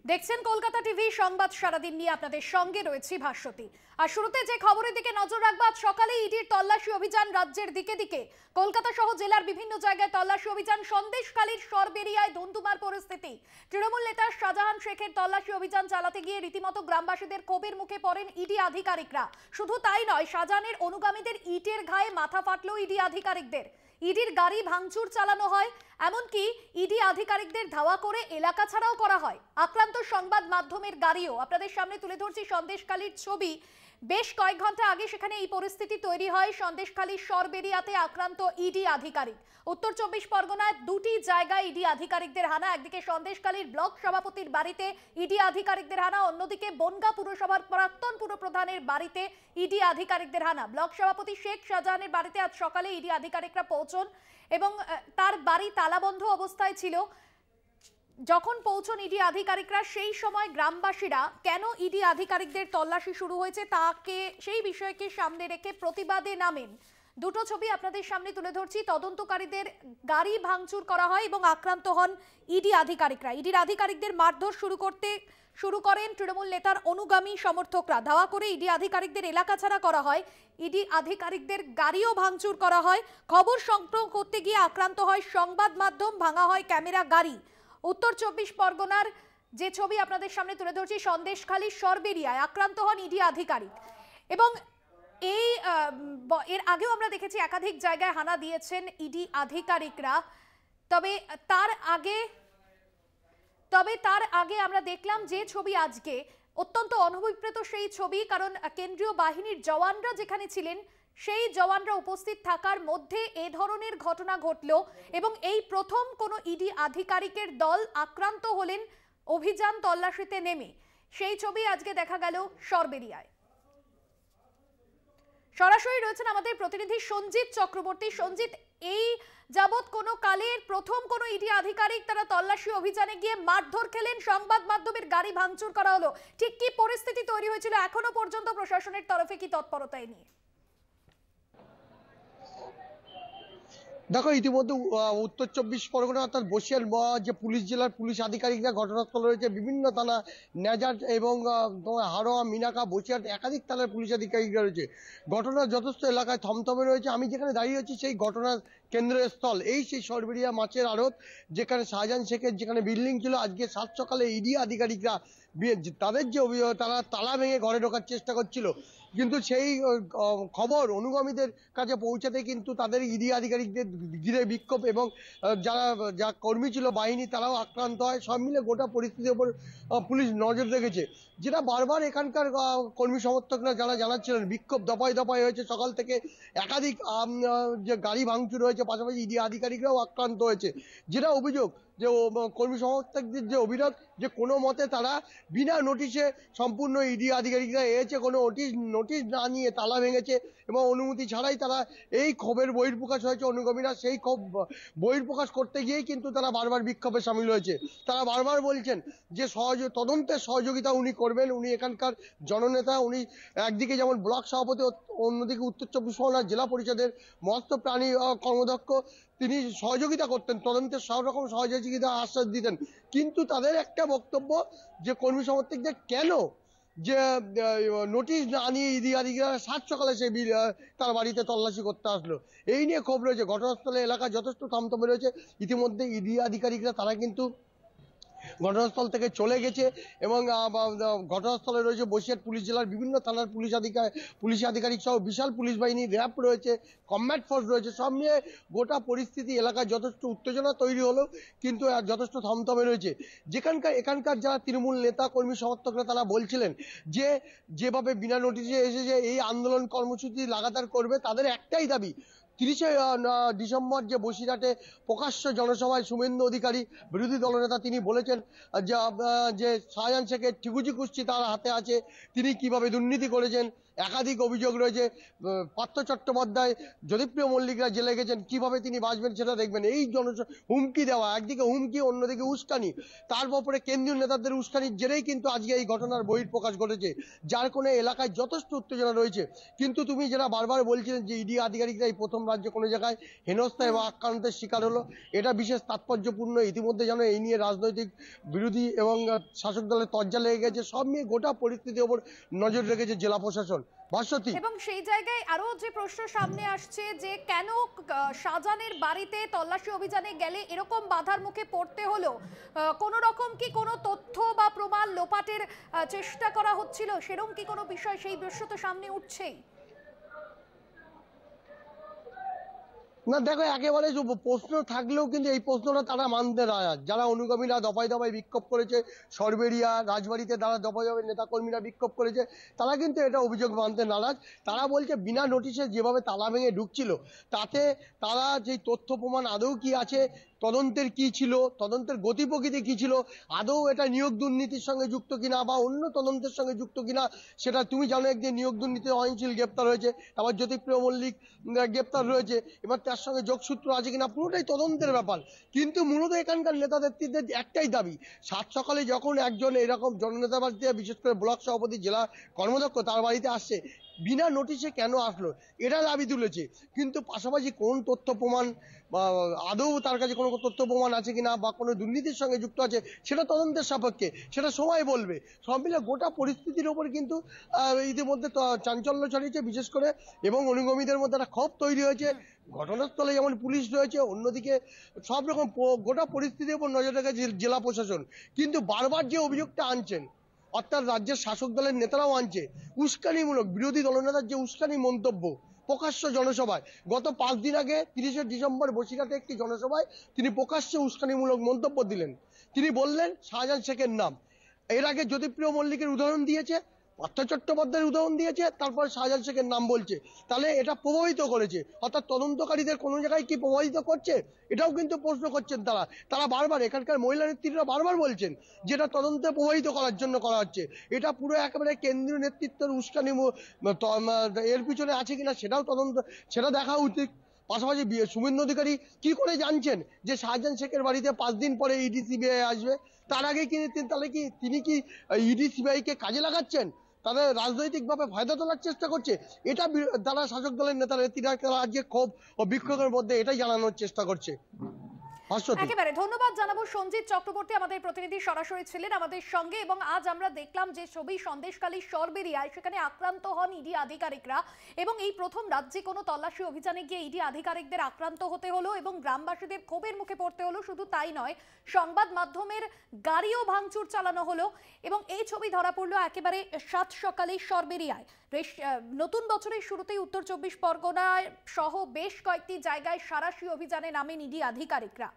দেখছেন কলকাতা টিভি সংবাদ সারাদিন নিয়ে আপনাদের সঙ্গে রয়েছে ভাস্বতী। আর শুরুতে যে খবরের দিকে নজর রাখবো, আজ সকালে ইডির তল্লাশি অভিযান রাজ্যের দিকে দিকে। কলকাতা সহ জেলার বিভিন্ন জায়গায় তল্লাশি অভিযান। সন্দেশখালীর সরবেরিয়ায় ধুন্ধুমার পরিস্থিতি। তৃণমূল নেতা শাহজাহান শেখের তল্লাশি অভিযান চালাতে গিয়ে রীতিমতো গ্রামবাসীদের ক্ষোভের মুখে পড়েন ইডি আধিকারিকরা। শুধু তাই নয়, শাহজাহানের অনুগামীদের ইটের ঘায়ে মাথা ফাটলো ইডি আধিকারিকদের। ইডির গাড়ি ভাঙচুর চালানো হয়, এমনকি ইডি আধিকারিকদের ধাওয়া করে এলাকা ছাড়াও করা হয়। আক্রান্ত সংবাদ মাধ্যমের গাড়িও আপনাদের সামনে তুলে ধরছি সন্দেশখালীর ছবি। বেশ কয়েক ঘন্টা আগে সেখানে এই পরিস্থিতি তৈরি হয়। সন্দেশখালীর সরবেরিয়াতে আক্রান্ত ইডি আধিকারিক। উত্তর ২৪ পরগনায় দুটি জায়গায় ইডি আধিকারিকদের হানা। একদিকে সন্দেশখালীর ব্লক সভাপতির বাড়িতে ইডি আধিকারিকদের হানা, অন্যদিকে বনগাঁ পুরসভার প্রাক্তন পুরপ্রধানের বাড়িতে ইডি আধিকারিকদের হানা। ব্লক সভাপতি শেখ শাহজাহানের বাড়িতে আজ সকালে ইডি আধিকারিকরা পৌঁছন এবং তার বাড়ি তালাবন্ধ অবস্থায় ছিল। যখন পৌঁছন ইডি আধিকারিকরা, সেই সময় গ্রামবাসীরা কেন ইডি আধিকারিকদের তল্লাশি শুরু হয়েছে সেই বিষয়কে সামনে রেখে প্রতিবাদে নামেন। দুটো ছবি আপনাদের সামনে তুলে ধরছি। তদন্তকারীদের গাড়ি ভাঙচুর করা হয় এবং আক্রান্ত হন ইডি আধিকারিকরা। ইডির আধিকারিকদের মারধর শুরু করেন তৃণমূল নেতার অনুগামী সমর্থকরা। ধাওয়া করে ইডি আধিকারিকদের এলাকা ছাড়া করা হয়। ইডি আধিকারিকদের গাড়িও ভাঙচুর করা হয়। খবর সংগ্রহ করতে গিয়ে আক্রান্ত হয় সংবাদ মাধ্যম, ভাঙা হয় ক্যামেরা, গাড়ি। উত্তর ২৪ পরগনার যে ছবি আপনাদের সামনে তুলে ধরছি, সন্দেশখালীর সরবেরিয়ায় আক্রান্ত হন ইডি আধিকারিক। এবং এর আগেও আমরা দেখেছি একাধিক জায়গায় হানা দিয়েছেন ইডি আধিকারিকরা। তবে তার আগে আমরা দেখলাম যে ছবি আজকে অত্যন্ত অনভিপ্রেত সেই ছবি। কারণ কেন্দ্রীয় বাহিনীর জওয়ানরা যেখানে ছিলেন, সেই জওয়ানরা উপস্থিত থাকার মধ্যে এ ধরনের ঘটনা ঘটল এবং এই প্রথম কোনো ইডি আধিকারিকের দল আক্রান্ত হলেন অভিযান তল্লাশিতে নেমে। সেই ছবি আজকে দেখা গেল সরবেরিয়ায়। সরাসরি রয়েছেন আমাদের প্রতিনিধি সঞ্জিত চক্রবর্তী। সঞ্জিত, এই যাবৎ কোনো কালের প্রথম কোনো ইডি আধিকারিক তারা তল্লাশি অভিযানে গিয়ে মারধর খেলেন, সংবাদ মাধ্যমের গাড়ি ভাঙচুর করা হলো। ঠিক কি পরিস্থিতি তৈরি হয়েছিল, এখনো পর্যন্ত প্রশাসনের তরফে কি তৎপরতা নিয়ে? দেখো, ইতিমধ্যে উত্তর ২৪ পরগনা অর্থাৎ বসিরহাট যে পুলিশ জেলার পুলিশ আধিকারিকরা ঘটনাস্থলে রয়েছে। বিভিন্ন থানা, নেজার এবং হাড়োয়া, মিনাকা, বসিরহাট একাধিক থানার পুলিশ আধিকারিকরা রয়েছে। ঘটনার যথেষ্ট এলাকায় থমথমে রয়েছে। আমি যেখানে দাঁড়িয়ে আছি সেই ঘটনার কেন্দ্রস্থল সেই সরবেরিয়া মাছের আড়ত, যেখানে শাহজাহান শেখের যেখানে বিল্ডিং ছিল। আজকে সাত সকালে ইডি আধিকারিকরা তাদের যে অভিযোগ, তারা তালা ভেঙে ঘরে ঢোকার চেষ্টা করছিল, কিন্তু সেই খবর অনুগামীদের কাছে পৌঁছাতে কিন্তু তাদের ইডি আধিকারিকদের ঘিরে বিক্ষোভ এবং যা কর্মী ছিল বাহিনী, তারাও আক্রান্ত হয়। সব মিলে গোটা পরিস্থিতির উপর পুলিশ নজর রেখেছে। যেটা বারবার এখানকার কর্মী সমর্থকরা যারা জানাচ্ছিলেন, বিক্ষোভ দফায় দফায় হয়েছে সকাল থেকে। একাধিক যে গাড়ি ভাঙচুর হয়েছে, পাশাপাশি ইডি আধিকারিকরাও আক্রান্ত হয়েছে। যেটা অভিযোগ, যে কর্মী সমর্থকদের যে অভিযোগ, যে কোনো মতে তারা বিনা নোটিশে সম্পূর্ণ ইডি আধিকারিকরা এসেছে, কোনো নোটিশ না নিয়ে তালা ভেঙেছে এবং অনুমতি ছাড়াই তারা এই ক্ষোভের বহির্প্রকাশ হয়েছে। অনুগামীরা সেই ক্ষোভ বহির্প্রকাশ করতে গিয়েই কিন্তু তারা বারবার বিক্ষোভে সামিল হয়েছে। তারা বারবার বলছেন যে তদন্তের সহযোগিতা উনি করবেন। উনি এখানকার জননেতা। উনি একদিকে যেমন ব্লক সভাপতি, অন্যদিকে উত্তর ২৪ পরগনা জেলা পরিষদের মৎস্য প্রাণী কর্মদক্ষ, তিনি সহযোগিতা করতেন, তদন্তের সব রকম সহযোগিতা আশ্বাস দিতেন। কিন্তু তাদের একটা বক্তব্য, যে কর্মী সমর্থকদের কেন যে নোটিশ না নিয়ে ইডি আধিকারিকরা সাত সকালে সেই তার বাড়িতে তল্লাশি করতে আসলো, এই নিয়ে ক্ষোভ রয়েছে। ঘটনাস্থলে এলাকা যথেষ্ট থমথমে রয়েছে। ইতিমধ্যে ইডি আধিকারিকরা তারা কিন্তু ঘটনাস্থল থেকে চলে গেছে এবং ঘটনাস্থলে রয়েছে বসিরহাট পুলিশ জেলার বিভিন্ন থানার পুলিশ আধিকারিক সহ বিশাল পুলিশ বাহিনী, র্যাব রয়েছে, কমব্যাট ফোর্স রয়েছে। সব নিয়ে গোটা পরিস্থিতি এলাকায় যথেষ্ট উত্তেজনা তৈরি হলো, কিন্তু যথেষ্ট থমথমে রয়েছে। এখানকার যারা তৃণমূল নেতা কর্মী সমর্থকরা তারা বলছিলেন যে যেভাবে বিনা নোটিশে এসেছে এই আন্দোলন কর্মসূচি লাগাতার করবে। তাদের একটাই দাবি, ৩০শে ডিসেম্বর যে বসিরহাটে প্রকাশ্য জনসভায় শুভেন্দু অধিকারী বিরোধী দলনেতা তিনি বলেছেন যে শাহজাহান শেখের ঠিকুজি কুস্তি তার হাতে আছে, তিনি কিভাবে দুর্নীতি করেছেন। একাধিক অভিযোগ রয়েছে। পার্থ চট্টোপাধ্যায়, জ্যোতিপ্রিয় মল্লিকরা জেলে গেছেন, কিভাবে তিনি বাঁচবেন সেটা দেখবেন। এই হুমকি দেওয়া, একদিকে হুমকি, অন্যদিকে উস্কানি, তার ব্যাপারে কেন্দ্রীয় নেতাদের উস্কানির জেরেই কিন্তু আজকে এই ঘটনার বহিঃপ্রকাশ ঘটেছে, যার কোনো এলাকায় যথেষ্ট উত্তেজনা রয়েছে। কিন্তু তুমি যেটা বারবার বলছিলেন যে ইডি আধিকারিকরা এই প্রথম রাজ্যে কোনো জায়গায় হেনস্থা এবং আক্রান্তের শিকার হলো। এটা বিশেষ তাৎপর্যপূর্ণ। ইতিমধ্যে যেন এই নিয়ে রাজনৈতিক বিরোধী এবং শাসক দলের তরজা লেগে গেছে। সব নিয়ে গোটা পরিস্থিতির ওপর নজর রেখেছে জেলা প্রশাসন। ভাস্বতী, এবং সেই জায়গায় আরো যে প্রশ্ন সামনে আসছে যে কেন শাহজাহানের বাড়িতে তল্লাশি অভিযানে গেলে এরকম বাধার মুখে পড়তে হলো? কোনো রকম কি কোনো তথ্য বা প্রমাণ লোপাটের চেষ্টা করা হচ্ছিল, সেরকম কি কোনো বিষয়, সেই প্রশ্ন তো সামনে উঠছেই। না দেখো, একেবারে প্রশ্ন থাকলেও কিন্তু এই প্রশ্নটা তারা মানতে নারাজ। যারা অনুগামীরা দফায় দফায় বিক্ষোভ করেছে, সরবেরিয়া রাজবাড়িতে যারা দফায় দফায় নেতাকর্মীরা বিক্ষোভ করেছে, তারা কিন্তু এটা অভিযোগ মানতে নারাজ। তারা বলছে বিনা নোটিশে যেভাবে তালা ভেঙে ঢুকছিল, তাতে তারা যেই তথ্য প্রমাণ আদৌ কি আছে, তদন্তের কি ছিল, তদন্তের গতি প্রকৃতি কি ছিল, আদৌ এটা নিয়োগ দুর্নীতির সঙ্গে যুক্ত কিনা বা অন্য তদন্তের সঙ্গে যুক্ত কিনা, সেটা তুমি জানো। একদিন নিয়োগ দুর্নীতি অহিংসিল গ্রেপ্তার হয়েছে, আবার জ্যোতিপ্রিয় মল্লিক গ্রেপ্তার রয়েছে, এবার তার সঙ্গে যোগসূত্র আছে কিনা, পুরোটাই তদন্তের ব্যাপার। কিন্তু মূলত এখানকার নেতা নেত্রীদের একটাই দাবি, সাত সকালে যখন একজন এরকম জননেতা বাড়িতে, বিশেষ করে ব্লক সভাপতি, জেলা কর্মদক্ষ তার বাড়িতে আসছে, বিনা নোটিশে কেন আসলো, এটা দাবি তুলেছে। কিন্তু পাশাপাশি কোন তথ্য প্রমাণ বা আদৌ তার কাছে কোনো তথ্য প্রমাণ আছে কিনা বা কোনো দুর্নীতির সঙ্গে যুক্ত আছে, সেটা তদন্তের সাপেক্ষে, সেটা সময় বলবে। সব মিলে গোটা পরিস্থিতির ওপর কিন্তু ইতিমধ্যে চাঞ্চল্য ছড়িয়েছে বিশেষ করে, এবং অনুগামীদের মধ্যে একটা ক্ষোভ তৈরি হয়েছে। ঘটনাস্থলে যেমন পুলিশ রয়েছে, অন্যদিকে সব রকম গোটা পরিস্থিতির উপর নজর রেখেছে জেলা প্রশাসন। কিন্তু বারবার যে অভিযোগটা আনছেন, অর্থাৎ রাজ্যের শাসক দলের নেতারাও আনছে, উস্কানিমূলক বিরোধী দলনেতার যে উস্কানি মন্তব্য প্রকাশ্য জনসভায়, গত 5 দিন আগে 30শে ডিসেম্বর বসিরহাটে একটি জনসভায় তিনি প্রকাশ্যে উস্কানিমূলক মন্তব্য দিলেন। তিনি বললেন শাহজাহান শেখের নাম। এর আগে জ্যোতিপ্রিয় মল্লিকের উদাহরণ দিয়েছে, পার্থ চট্টোপাধ্যায়ের উদাহরণ দিয়েছে, তারপর শাহজাহান শেখের নাম বলছে। তাহলে এটা প্রভাবিত করেছে, অর্থাৎ তদন্তকারীদের কোনো জায়গায় কি প্রভাবিত করছে, এটাও কিন্তু প্রশ্ন করছেন তারা। তারা বারবার, এখানকার মহিলা নেতৃত্বরা বারবার বলছেন যেটা তদন্তে প্রভাবিত করার জন্য করা হচ্ছে। এটা পুরো একেবারে কেন্দ্রীয় নেতৃত্বের উস্কানি, এর পিছনে আছে কিনা সেটাও তদন্ত, সেটা দেখা উচিত। পাশাপাশি শুভেন্দু অধিকারী কি করে জানছেন যে শাহজাহান শেখের বাড়িতে 5 দিন পরে ইডি সিবিআই আসবে? তার আগে কি তাহলে কি তিনি কি ইডি সিবিআই কে কাজে লাগাচ্ছেন, তাদের রাজনৈতিকভাবে ফায়দা তোলার চেষ্টা করছে? এটা যারা শাসক দলের নেতা নেত্রীরা আজকে ক্ষোভ ও বিক্ষোভের মধ্যে এটাই জানানোর চেষ্টা করছে। একেবারে ধন্যবাদ জানাবো সঞ্জিত চক্রবর্তী, আমাদের প্রতিনিধি সরাসরি ছিলেন আমাদের সঙ্গে। এবং আজ আমরা দেখলাম যে ছবি সন্দেশখালী সরবেরিয়ায়, সেখানে আক্রান্ত হন ইডি আধিকারিকরা, এবং এই প্রথম রাজ্যে কোনো তল্লাশি অভিযানে গিয়ে ইডি আধিকারিকদের আক্রান্ত হতে হলো এবং গ্রামবাসীদের ক্ষোভের মুখে পড়তে হলো। শুধু তাই নয়, সংবাদ মাধ্যমের গাড়িও ভাঙচুর চালানো হলো। এবং এই ছবি ধরা পড়লো একেবারে সাত সকালে সরবেরিয়ায়। নতুন বছরের শুরুতেই উত্তর 24 পরগনা সহ বেশ কয়েকটি জায়গায় সাঁড়াশি অভিযানে নামেন ইডি আধিকারিকরা।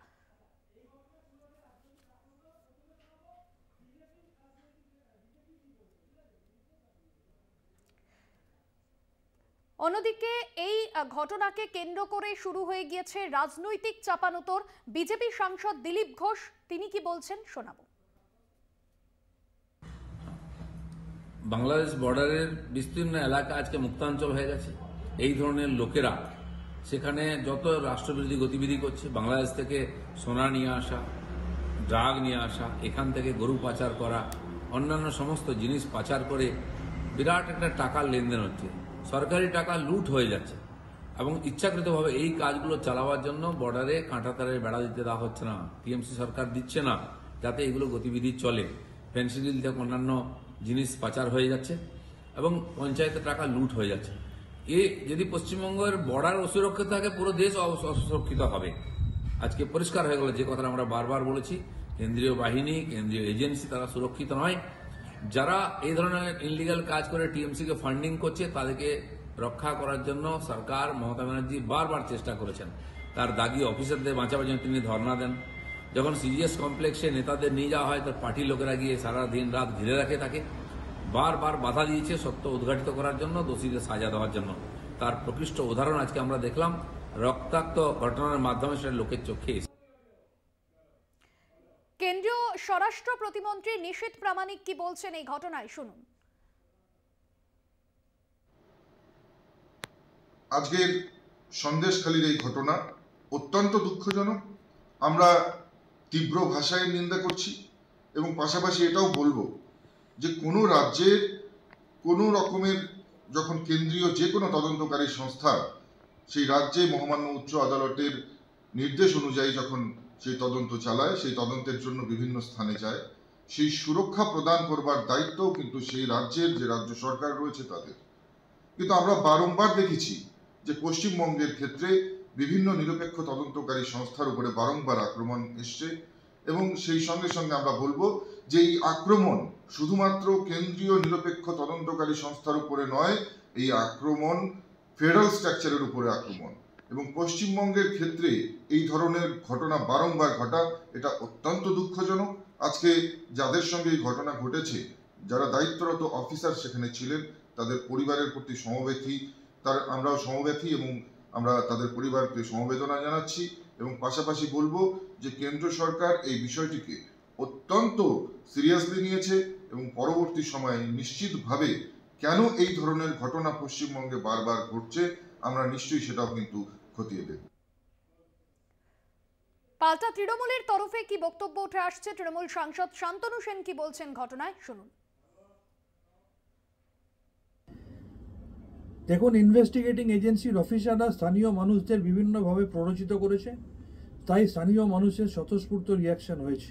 অন্যদিকে এই ঘটনাকে কেন্দ্র করে শুরু হয়ে গিয়েছে রাজনৈতিক চাপানোতর। বিজেপি সাংসদ দিলীপ ঘোষ তিনি কি বলছেন শোনাবো। বাংলাদেশ বর্ডারের বিস্তীর্ণ এলাকা আজকে মুক্তাঞ্চল হয়ে গেছে। এই ধরনের লোকেরা সেখানে যত রাষ্ট্রবিরোধী গতিবিধি করছে, বাংলাদেশ থেকে সোনা নিয়ে আসা, ড্রাগ নিয়ে আসা, এখান থেকে গরু পাচার করা, অন্যান্য সমস্ত জিনিস পাচার করে বিরাট একটা টাকার লেনদেন হচ্ছে। সরকারি টাকা লুট হয়ে যাচ্ছে এবং ইচ্ছাকৃতভাবে এই কাজগুলো চালাবার জন্য বর্ডারে কাঁটাতারের বেড়া দিতে দেওয়া হচ্ছে না, টিএমসি সরকার দিচ্ছে না, যাতে এগুলো গতিবিধি চলে। পেন্সিডিল থেকে অন্যান্য জিনিস পাচার হয়ে যাচ্ছে এবং পঞ্চায়েতের টাকা লুট হয়ে যাচ্ছে। যদি পশ্চিমবঙ্গের বর্ডার অসুরক্ষিত থাকে, পুরো দেশ অসুরক্ষিত হবে। আজকে পরিষ্কার হয়ে গেল যে কথাটা আমরা বারবার বলেছি, কেন্দ্রীয় বাহিনী, কেন্দ্রীয় এজেন্সি তারা সুরক্ষিত নয়। যারা এই ধরনের ইনলিগাল কাজ করে টিএমসিকে ফান্ডিং করছে, তাদেরকে রক্ষা করার জন্য সরকার, মমতা ব্যানার্জি বারবার চেষ্টা করেছেন। তার দাগি অফিসারদের বাঁচাবার জন্য তিনি ধর্ণা দেন। যখন সিজিএস কমপ্লেক্সে নেতাদের নিয়ে যাওয়া হয়, তার পার্টির লোকেরা গিয়ে সারা দিন রাত ঘিরে রাখে তাকে, বারবার বাধা দিয়েছে সত্য উদ্ঘাটিত করার জন্য, দোষীদের সাজা দেওয়ার জন্য। তার প্রকৃষ্ট উদাহরণ আজকে আমরা দেখলাম রক্তাক্ত ঘটনার মাধ্যমে, সেটা লোকের চোখে। কেন্দ্রীয় স্বরাষ্ট্র প্রতিমন্ত্রী নিশীথ প্রামাণিক কি বলছেন এই ঘটনায়, শুনুন। আজকের সন্দেশখালীর এই ঘটনা অত্যন্ত দুঃখজনক। আমরা তীব্র ভাষায় নিন্দা করছি এবং পাশাপাশি এটাও বলবো যে কোনো রাজ্যের কোনো রকমের যখন কেন্দ্রীয় যে কোনো তদন্তকারী সংস্থা সেই রাজ্যে মহামান্য উচ্চ আদালতের নির্দেশ অনুযায়ী যখন সেই তদন্ত চালায়, সেই তদন্তের জন্য বিভিন্ন স্থানে যায়, সেই সুরক্ষা প্রদান করবার দায়িত্বও কিন্তু সেই রাজ্যের যে রাজ্য সরকার রয়েছে তাদের। কিন্তু আমরা বারংবার দেখেছি যে পশ্চিমবঙ্গের ক্ষেত্রে বিভিন্ন নিরপেক্ষ তদন্তকারী সংস্থার উপরে বারংবার আক্রমণ এসছে, এবং সেই সঙ্গে সঙ্গে আমরা বলবো যে এই আক্রমণ শুধুমাত্র কেন্দ্রীয় নিরপেক্ষ তদন্তকারী সংস্থার উপরে নয়, এই আক্রমণ ফেডারেল স্ট্রাকচারের উপরে আক্রমণ, এবং পশ্চিমবঙ্গের ক্ষেত্রে এই ধরনের ঘটনা বারংবার ঘটা, এটা অত্যন্ত দুঃখজনক। আজকে যাদের সঙ্গে এই ঘটনা ঘটেছে, যারা দায়িত্বরত অফিসার সেখানে ছিলেন, তাদের পরিবারের প্রতি সমবেথী, আমরাও সমবেথী এবং আমরা তাদের পরিবারকে সমবেদনা জানাচ্ছি, এবং পাশাপাশি বলবো যে কেন্দ্র সরকার এই বিষয়টিকে অত্যন্ত সিরিয়াসলি নিয়েছে এবং পরবর্তী সময়ে নিশ্চিতভাবে কেন এই ধরনের ঘটনা পশ্চিমবঙ্গে বারবার ঘটছে আমরা নিশ্চয়ই সেটাও কিন্তু খতিয়ে দেব। পাল্টা তৃণমূলের তরফে কি বক্তব্য উঠে আসছে, তৃণমূল সাংসদ শান্তনু সেন কি বলছেন ঘটনায়, শুনুন। দেখুন, ইনভেস্টিগেটিং এজেন্সির অফিসাররা স্থানীয় মানুষদের বিভিন্নভাবে প্ররোচিত করেছে, তাই স্থানীয় মানুষের স্বতঃস্ফূর্ত রিয়াকশন হয়েছে।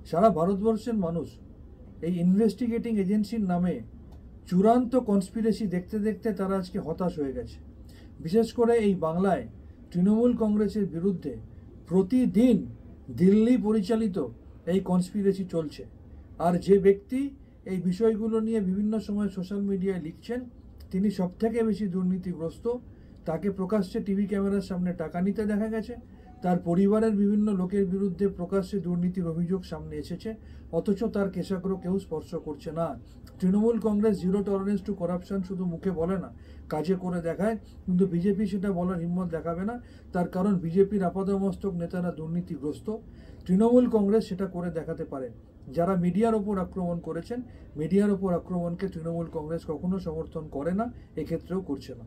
সারা ভারতবর্ষের মানুষ এই ইনভেস্টিগেটিং এজেন্সির নামে চূড়ান্ত কনস্পিরেসি দেখতে দেখতে তারা আজকে হতাশ হয়ে গেছে। বিশেষ করে এই বাংলায় তৃণমূল কংগ্রেসের বিরুদ্ধে প্রতিদিন দিল্লি পরিচালিত এই কনস্পিরেসি চলছে। আর যে ব্যক্তি এই বিষয়গুলো নিয়ে বিভিন্ন সময় সোশ্যাল মিডিয়ায় লিখছেন, তিনি সবথেকে বেশি দুর্নীতিগ্রস্ত। তাকে প্রকাশ্যে টিভি ক্যামেরার সামনে টাকা নিতে দেখা গেছে, তার পরিবারের বিভিন্ন লোকের বিরুদ্ধে প্রকাশ্যে দুর্নীতির অভিযোগ সামনে এসেছে, অথচ তার কেশাগ্র কেউ স্পর্শ করছে না। Trinamool Congress zero tolerance two corruption শুধু মুখে বলে না, কাজে করে দেখায়, কিন্তু বিজেপি সেটা বলার হিম্মত দেখাবে না। তার কারণ বিজেপির আপাদমস্তক নেতারা দুর্নীতিগ্রস্ত, তৃণমূল কংগ্রেস সেটা করে দেখাতে পারে। যারা মিডিয়ার ওপর আক্রমণ করেছেন, মিডিয়ার ওপর আক্রমণকে তৃণমূল কংগ্রেস কখনো সমর্থন করে না, এক্ষেত্রেও করছে না।